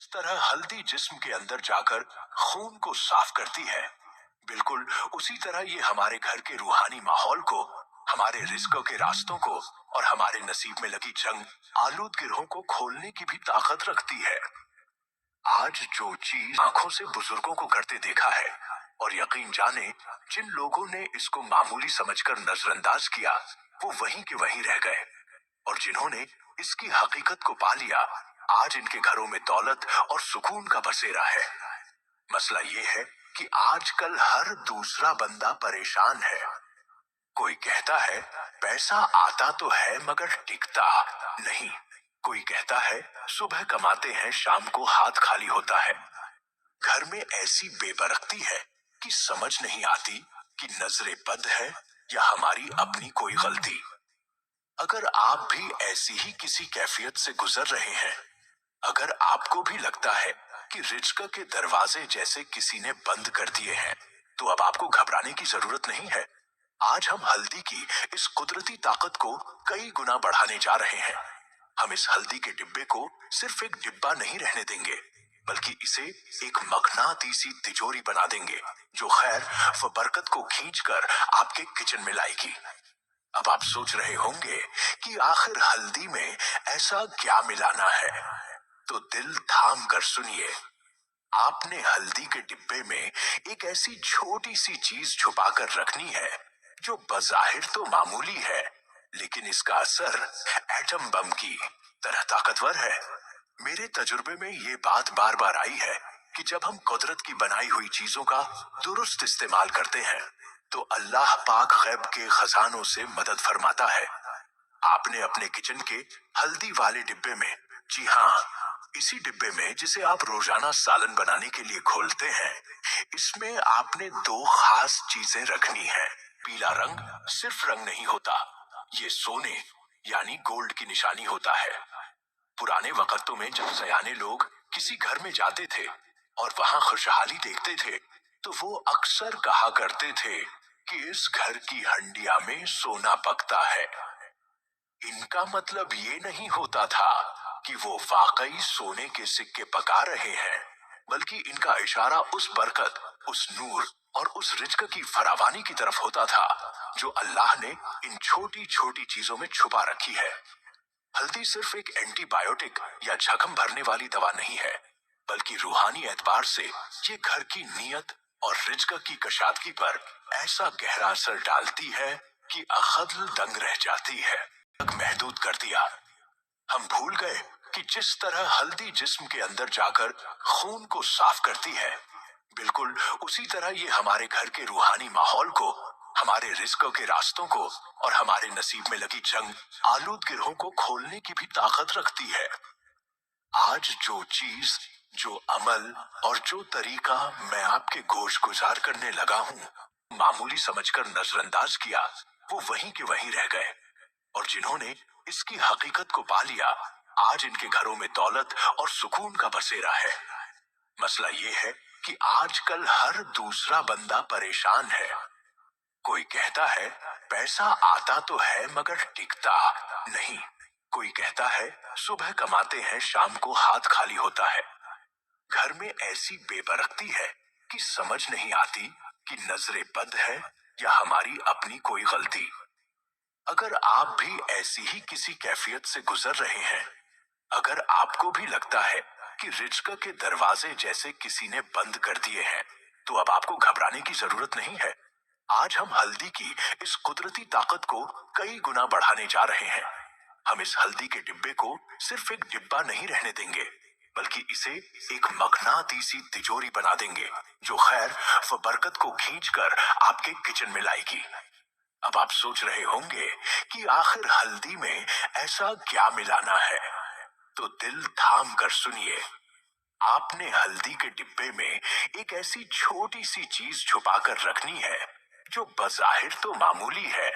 इस तरह हल्दी जिस्म के अंदर जाकर खून को साफ करती है, बिल्कुल उसी तरह ये हमारे घर के रूहानी माहौल को, हमारे रिस्क के रास्तों को और हमारे नसीब में लगी जंग आलूद गिरोह को खोलने की भी ताकत रखती है। आज जो चीज आंखों से बुजुर्गों को करते देखा है, और यकीन जाने जिन लोगों ने इसको मामूली समझकर नजरअंदाज किया वो वहीं के वहीं रह गए, और जिन्होंने इसकी हकीकत को पा लिया आज इनके घरों में दौलत और सुकून का बसेरा है। मसला ये है कि आजकल हर दूसरा बंदा परेशान है। कोई कहता है पैसा आता तो है मगर टिकता नहीं। कोई कहता है सुबह कमाते हैं शाम को हाथ खाली होता है। घर में ऐसी बेबरकती है कि समझ नहीं आती कि नजरे बद है या हमारी अपनी कोई गलती। अगर आप भी ऐसी ही किसी कैफियत से गुजर रहे हैं, अगर आपको भी लगता है कि रिज्क के दरवाजे जैसे किसी ने बंद कर दिए हैं, तो अब आपको घबराने की जरूरत नहीं है। आज हम हल्दी की इस कुदरती ताकत को कई गुना बढ़ाने जा रहे हैं। हम इस हल्दी के डिब्बे को सिर्फ एक डिब्बा नहीं रहने देंगे, बल्कि इसे एक मगनातीसी तिजोरी बना देंगे जो खैर व बरकत को खींचकर आपके किचन में लाएगी। अब आप सोच रहे होंगे कि आखिर हल्दी में ऐसा क्या मिलाना है, तो दिल थाम कर सुनिए। आपने हल्दी के डिब्बे में एक ऐसी छोटी सी चीज छुपा कर रखनी है जो बज़ाहिर तो मामूली है, लेकिन इसका असर एटम बम की तरह ताकतवर है। मेरे तजुर्बे में ये बात बार बार आई है कि जब हम कुदरत की बनाई हुई चीजों का दुरुस्त इस्तेमाल करते हैं तो अल्लाह पाक गैब के खजानों से मदद फरमाता है। आपने अपने किचन के हल्दी वाले डिब्बे में, जी हाँ, इसी डिब्बे में जिसे आप रोजाना सालन बनाने के लिए खोलते हैं, इसमें आपने दो खास चीजें रखनी है। पीला रंग सिर्फ रंग नहीं होता, ये सोने यानी गोल्ड की निशानी होता है। पुराने वक्तों में जब सयाने लोग किसी घर में जाते थे और वहां खुशहाली देखते थे, तो वो अक्सर कहा करते थे कि इस घर की हंडिया में सोना पकता है। इनका मतलब ये नहीं होता था कि वो वाकई सोने के सिक्के पका रहे हैं, बल्कि इनका इशारा उस बरकत, उस नूर और उस रिज्क की फरावानी की तरफ होता था जो अल्लाह ने इन छोटी छोटी चीजों में छुपा रखी है। हल्दी सिर्फ एक एंटीबायोटिक या जख्म भरने वाली दवा नहीं है, बल्कि रूहानी एतबार से ये घर की नीयत और रिज्क की कशादगी पर ऐसा गहरा असर डालती है कि अखल दंग रह जाती है। तक महदूद कर दिया। हम भूल गए कि जिस तरह हल्दी जिस्म के अंदर जाकर खून को साफ करती है, बिल्कुल उसी तरह ये हमारे घर के रूहानी माहौल को, हमारे रिस्क के रास्तों को और हमारे नसीब में लगी जंग आलूद गिरोह को खोलने की भी ताकत रखती है। आज जो चीज, जो अमल और जो तरीका मैं आपके गोश गुजार करने लगा हूँ, मामूली समझकर नजरअंदाज किया, वो वहीं के वहीं रह गए, और जिन्होंने इसकी हकीकत को पा लिया आज इनके घरों में दौलत और सुकून का बसेरा है। मसला ये है कि आजकल हर दूसरा बंदा परेशान है। कोई कहता है पैसा आता तो है मगर टिकता नहीं। कोई कहता है सुबह कमाते हैं शाम को हाथ खाली होता है। घर में ऐसी बेबरकती है कि समझ नहीं आती कि नजरे बद है या हमारी अपनी कोई गलती। अगर आप भी ऐसी ही किसी कैफियत से गुजर रहे हैं, अगर आपको भी लगता है कि रिज्क के दरवाजे जैसे किसी ने बंद कर दिए हैं, तो अब आपको घबराने की जरूरत नहीं है। आज हम हल्दी की इस कुदरती ताकत को कई गुना बढ़ाने जा रहे हैं। हम इस हल्दी के डिब्बे को सिर्फ एक डिब्बा नहीं रहने देंगे, बल्कि इसे एक मगनातीसी तिजोरी बना देंगे जो खैर व बरकत को खींचकर आपके किचन में लाएगी। अब आप सोच रहे होंगे कि आखिर हल्दी में ऐसा क्या मिलाना है, तो दिल थाम कर सुनिए। आपने हल्दी के डिब्बे में एक ऐसी छोटी सी चीज छुपा कर रखनी है जो बज़ाहिर तो मामूली है,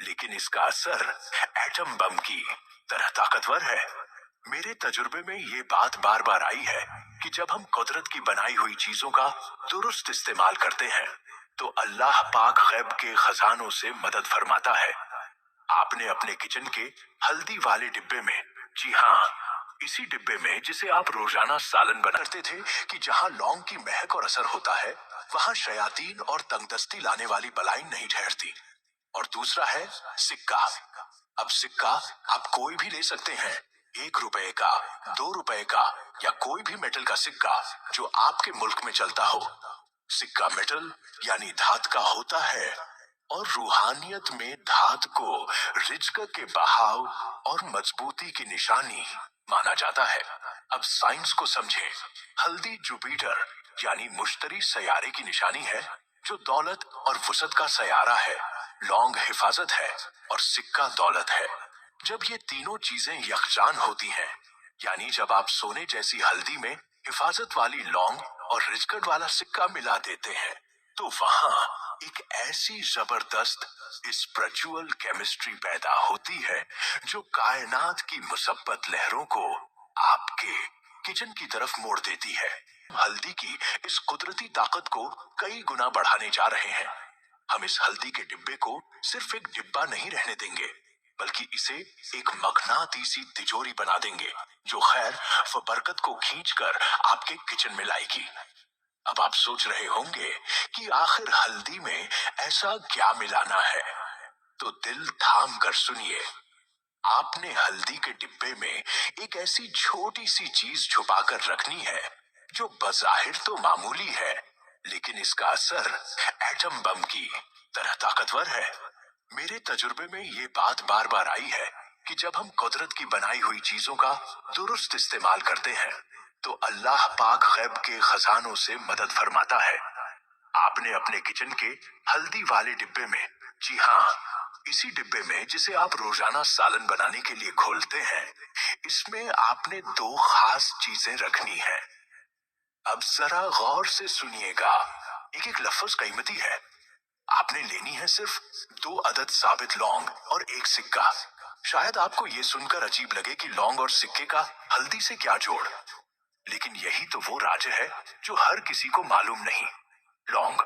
लेकिन इसका असर एटम बम की तरह ताकतवर है। मेरे तजुर्बे में ये बात बार बार आई है कि जब हम कुदरत की बनाई हुई चीजों का दुरुस्त इस्तेमाल करते हैं तो अल्लाह पाक गैब के खजानों से मदद फरमाता है। आपने अपने किचन के हल्दी वाले डिब्बे में, जी हाँ, इसी डिब्बे में जिसे आप रोजाना सालन बना करते थे कि जहां लौंग की महक और असर होता है, वहां शयातीन और तंगदस्ती लाने वाली बलाएं नहीं ठहरती। और दूसरा है सिक्का। अब सिक्का आप कोई भी ले सकते हैं, 1 रुपए का, 2 रुपए का, या कोई भी मेटल का सिक्का जो आपके मुल्क में चलता हो। सिक्का मेटल यानी धात का होता है, और रूहानियत में धात को रिज्क के बहाव और मजबूती की निशानी माना जाता है। अब साइंस को समझें। हल्दी जुपिटर यानी मुश्तरी सयारे की निशानी है, जो दौलत और वसत का सयारा है। लौंग हिफाजत है और सिक्का दौलत है। जब ये तीनों चीजें यकजान होती हैं, यानी जब आप सोने जैसी हल्दी में हिफाजत वाली लौंग और रिजकट वाला सिक्का मिला देते हैं, तो वहां एक ऐसी जबरदस्त स्पिरिचुअल केमिस्ट्री पैदा होती है जो कायनात की मुसब्बत लहरों को आपके किचन की तरफ मोड़ देती है। हल्दी की इस कुदरती ताकत को कई गुना बढ़ाने जा रहे हैं। हम इस हल्दी के डिब्बे को सिर्फ एक डिब्बा नहीं रहने देंगे, बल्कि इसे एक मगनातीसी तिजोरी बना देंगे जो खैर व बरकत को खींचकर आपके किचन में लाएगी। अब आप सोच रहे होंगे कि आखिर हल्दी में ऐसा क्या मिलाना है, तो दिल थाम कर सुनिए। आपने हल्दी के डिब्बे में एक ऐसी छोटी सी चीज छुपाकर रखनी है जो बज़ाहिर तो मामूली है, लेकिन इसका असर एटम बम की तरह ताकतवर है। मेरे तजुर्बे में ये बात बार बार आई है कि जब हम कुदरत की बनाई हुई चीजों का दुरुस्त इस्तेमाल करते हैं, तो अल्लाह पाक गैब के खजानों से मदद फरमाता है। आपने अपने किचन के हल्दी वाले डिब्बे में, जी हाँ, इसी डिब्बे में जिसे आप रोजाना सालन बनाने के लिए खोलते हैं, इसमें आपने 2 खास चीजें रखनी है। अब जरा गौर से सुनिएगा। एक एक लफ्ज कीमती है। आपने लेनी है सिर्फ 2 अदद साबित लौंग और 1 सिक्का। शायद आपको ये सुनकर अजीब लगे कि लौंग और सिक्के का हल्दी से क्या जोड़, लेकिन यही तो वो राज है जो हर किसी को मालूम नहीं। लौंग,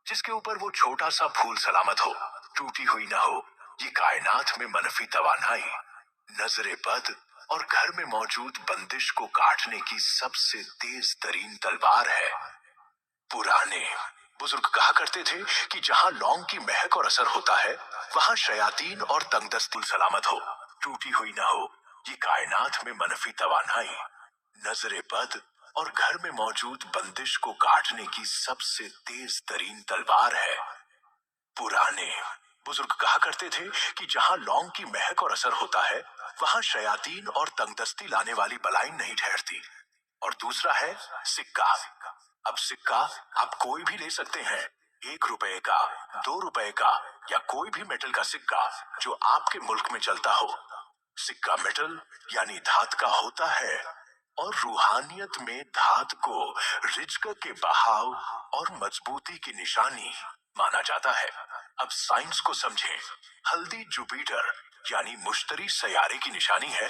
जिसके ऊपर वो छोटा सा फूल सलामत हो, टूटी हुई ना हो, ये कायनात में मनफी तवानाई, नजरे बद और घर में मौजूद बंदिश को काटने की सबसे तेज तरीन तलवार है। पुराने बुजुर्ग कहा करते थे कि जहां लौंग की महक और असर होता है, वहां शयातीन और तंगदस्ती सलामत हो, टूटी हुई ना हो, ये कायनात में मनफी तवानाई, नजरे बद और घर में मौजूद बंदिश को काटने की सबसे तेज तरीन तलवार है। पुराने बुजुर्ग कहा करते थे कि जहां लौंग की महक और असर होता है, वहां शयातीन और तंगदस्ती लाने वाली बलाएं नहीं ठहरती। और दूसरा है सिक्का। अब सिक्का आप कोई भी ले सकते हैं, 1 रुपए का, 2 रुपए का, या कोई भी मेटल का सिक्का जो आपके मुल्क में चलता हो। सिक्का मेटल यानी धात का होता है, और रूहानियत में धात को रिज्क के बहाव और मजबूती की निशानी माना जाता है। अब साइंस को समझें। हल्दी जुपिटर यानी मुश्तरी सयारे की निशानी है,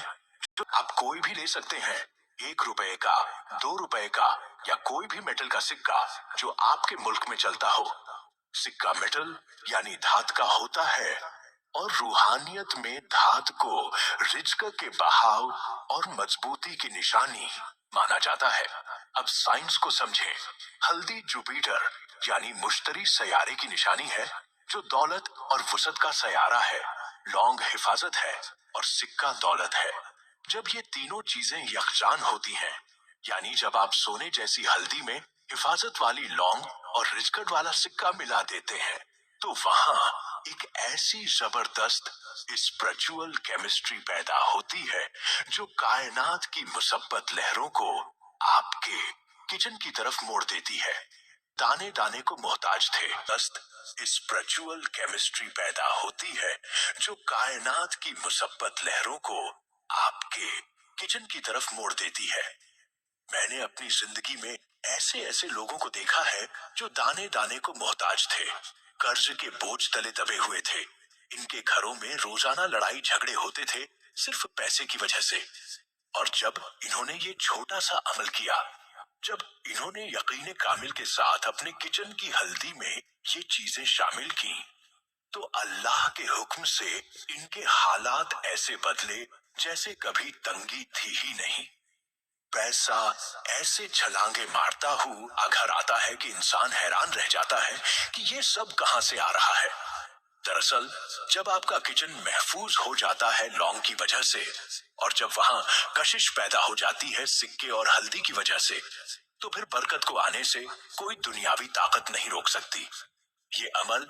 जो आप कोई भी ले सकते हैं, 1 रुपए का, 2 रुपए का, या कोई भी मेटल का सिक्का जो आपके मुल्क में चलता हो। सिक्का मेटल यानी धात का होता है, और रूहानियत में धात को रिज्क के बहाव और मजबूती की निशानी माना जाता है। अब साइंस को समझें। हल्दी जुपिटर यानी मुश्तरी सयारे की निशानी है, जो दौलत और वसत का सयारा है। लौंग हिफाजत है और सिक्का दौलत है। जब ये तीनों चीजें यकजान होती हैं, यानी जब आप सोने जैसी हल्दी में हिफाजत वाली लौंग और रिजकट वाला सिक्का मिला देते हैं, तो वहां एक ऐसी जबरदस्त स्पिरिचुअल केमिस्ट्री पैदा होती है जो कायनात की मुसब्बत लहरों को आपके किचन की तरफ मोड़ देती है। दाने दाने को मोहताज थे, दस्त स्पिरिचुअल केमिस्ट्री पैदा होती है जो कायनात की मुसब्बत लहरों को आपके किचन की तरफ मोड़ देती है। मैंने अपनी जिंदगी में ऐसे ऐसे लोगों को देखा है जो दाने दाने को मोहताज थे, कर्ज के बोझ तले दबे हुए थे। इनके घरों में रोजाना लड़ाई झगड़े होते थे सिर्फ पैसे की वजह से। और जब इन्होंने ये छोटा सा अमल किया, जब इन्होंने यकीन कामिल के साथ अपने किचन की हल्दी में ये चीजें शामिल की, तो अल्लाह के हुक्म से इनके हालात ऐसे बदले जैसे कभी तंगी थी ही नहीं। पैसा ऐसे छलांगे मारता हुआ घर आता है कि इंसान हैरान रह जाता है कि ये सब कहां से आ रहा है। दरअसल जब आपका किचन महफूज हो जाता है लौंग की वजह से, और जब वहां कशिश पैदा हो जाती है सिक्के और हल्दी की वजह से, तो फिर बरकत को आने से कोई दुनियावी ताकत नहीं रोक सकती। ये अमल